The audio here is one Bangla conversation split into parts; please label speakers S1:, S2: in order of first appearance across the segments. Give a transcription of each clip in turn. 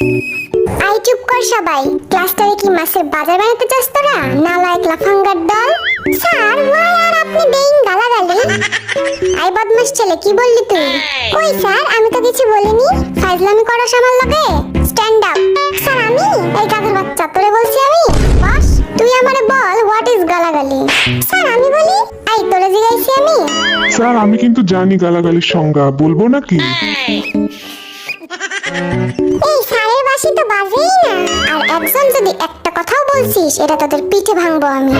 S1: আই চুপ কর সবাই। ক্লাসটারে কি মাছের বাজার বানাতে চাস তোরা? নালায়েক লাফাঙ্গার দল। স্যার ওয়াই আর আপনি বেইং গালাগালি? আই বদমাশ ছেলে, কি বললি তুই? কই স্যার, আমি তো কিছু বলিনি। ফাজলামি করো আমার লগে? Stand up. স্যার আমি? এই গাধের বাচ্চা, তোরে বলছি আমি? বস, তুই আমারে বল হোয়াট ইজ গালাগালি? স্যার আমি বলি। আই তোরে জিগাইছি আমি?
S2: স্যার আমি কিন্তু জানি গালাগালির সংজ্ঞা, বলবো নাকি?
S1: এই স্যারের বাসি তো বাজেই না। আর একজন যদি একটা কথাও বলছিস, এটা তোদের পিঠে ভাঙবো আমি।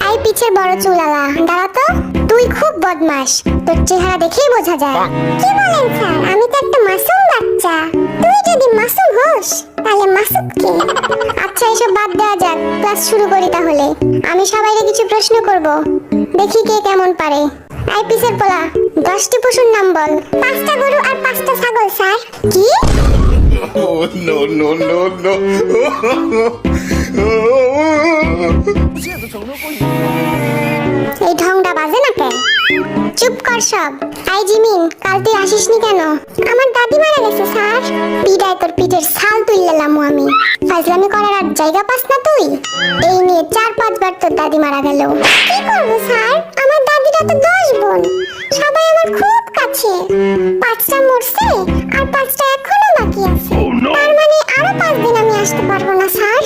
S1: আই পিছের বড় চুলালা, দাঁড়া তো। তুই খুব বদমাশ, তোর চেহারা দেখেই বোঝা যায়। কি বলেন স্যার, আমি তো একটা মাসুম বাচ্চা। তুই যদি মাসুম হোস তাহলে মাসুদ কে? আচ্ছা এসব বাদ দেওয়া যাক, ক্লাস শুরু করি তাহলে। আমি সবাইকে কিছু প্রশ্ন করব, দেখি কে কেমন পারে। আই পিছের পোলা, 10টি পশুর নাম বল। 5টা গরু আর 5টা ছাগল স্যার। কি?
S3: Oh, no, no, no, no.
S1: এই ঢংটা বাজে না কেন? চুপ কর সব। আই জিমিন, কাল তুই আসিসনি কেন? আমার দাদি মারা গেছে স্যার। পিটায় তোর পিঠের ছাল তুললাম আমি। ফাজলামি করার আর জায়গা পাস না তুই? এই নিয়ে 4-5 বার তোর দাদি মারা গেল। কি করব স্যার, আমার দাদিরা তো 10 বোন, সবাই আমার খুব কাছে। 5টা মরছে আর 5টা এখনো বাকি আছে। তার মানে আরো 5 দিন আমি আসতে পারবো না স্যার।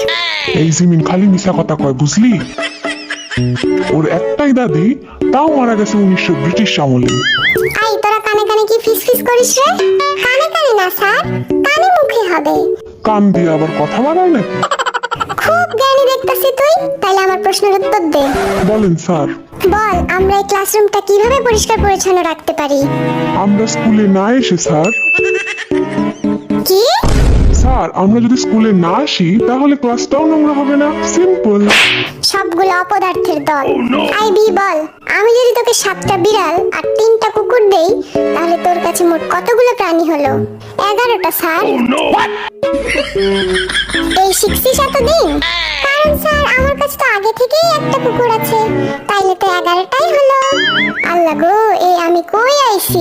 S2: এই জিমিন খালি মিশা কথা কয়, বুঝলি? ওর একটাই দাদি, তাও মারা গেছে 1900 ব্রিটিশ আমলে।
S1: আই তোরা কানে কানে কি ফিস করিস রে? কানে কানে না স্যার, কানে মুখে হবে।
S2: কান দিয়ে আবার কথা বাড়ায় নাকি?
S1: খুব জ্ঞানী দেখতাছি তুই। তাহলে আমার প্রশ্নের উত্তর দে।
S2: বলেন স্যার।
S1: বল, আমরা এই ক্লাসরুমটা কিভাবে পরিষ্কার পরিচ্ছন্ন রাখতে পারি?
S2: আমরা স্কুলে না এসে স্যার।
S1: কি?
S2: স্যার আমরা যদি স্কুলে না আসি তাহলে ক্লাসটাও নোংরা হবে না, সিম্পল।
S1: সবগুলো অপদার্থের দল। আই বি বল, আমি যদি তোকে 7টা বিড়াল আর 3টা কুকুর দেই, তাহলে তোর কাছে মোট কতগুলো প্রাণী হলো? 11টা স্যার। এই শিখছিস এতদিন? কারণ স্যার আমার কাছে তো আগে থেকেই একটা কুকুর আছে, তাইলে তো 11টাই হলো। আল্লাহ গো, এই আমি কই আইছি?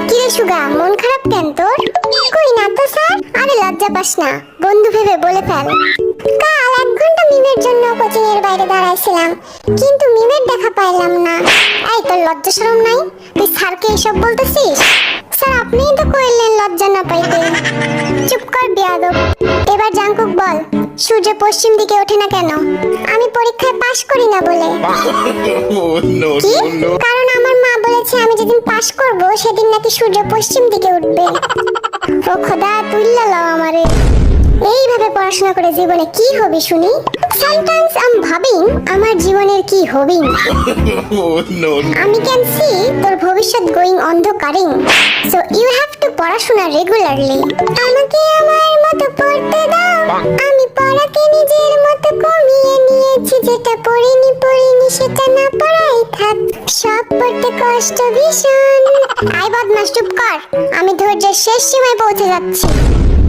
S1: কিরে সুগা, মন খারাপ কেন তোর? কই না তো স্যার। আরে লজ্জা পাস না, বন্ধু ভেবে বলে ফেল। কাল 1 ঘন্টা মিমের জন্য কোচিং এর বাইরে দাঁড়াইছিলাম, কিন্তু মিমের দেখা পাইলাম না। এই তোর লজ্জা শরম নাই? তুই স্যারকে এসব বলতেছিস? স্যার আপনিই তো কইলেন লজ্জা না পাইতে। চুপ কর বেয়াদব। এবার জাঙ্কুক বল, সূর্য পশ্চিম দিকে ওঠে না কেন? আমি পরীক্ষায় পাশ করি না বলে।
S3: Oh, no,
S1: কি?
S3: no, no.
S1: কারণ আমার মা বলেছে আমি যেদিন পাশ করব সেদিন নাকি সূর্য পশ্চিম দিকে উঠবে। ও খোদা, তুইল্লা লাও আমারে। এইভাবে পড়াশোনা করে জীবনে কি হবে শুনি? সামটাইমস আই এম ভাবিং আমার জীবনের কি হবে।
S3: Oh, no, no.
S1: আমি ক্যান সি তোর ভবিষ্যৎ গোয়িং অন্ধকারিং। সো ইউ হ্যাভ টু পড়াশোনা রেগুলারলি। আমাকে আমার মতো পড়তে দাও। আমি পড়াকে নিজের মতো কমিয়ে নিয়েছি, যেটা পড়িনি সেটা না পড়াই থাক। সব পড়তে কষ্ট ভীষণ। আই বদমাস চুপ কর, আমি ধৈর্যের শেষ সীমায় পৌঁছে যাচ্ছি।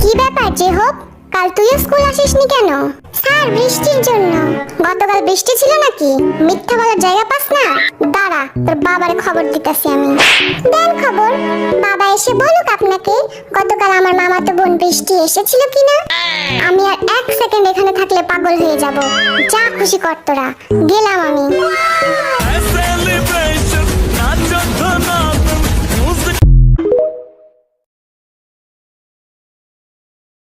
S1: কি ব্যাপার যে হোক, কাল তুইও স্কুল আসিসনি কেন? স্যার বৃষ্টির জন্য। গতকাল বৃষ্টি ছিল নাকি? মিথ্যা বলার জায়গা পাস না? দাঁড়া, তোর বাবারে খবর দিতেছি আমি। দেন খবর। বাবা এসে বলুক আপনাকে গতকাল আমার মামাতো বোন বৃষ্টি এসেছিল কিনা। আমি আর 1 সেকেন্ড এখানে থাকলে পাগল হয়ে যাব। যা খুশি কর তোরা, গেলাম আমি।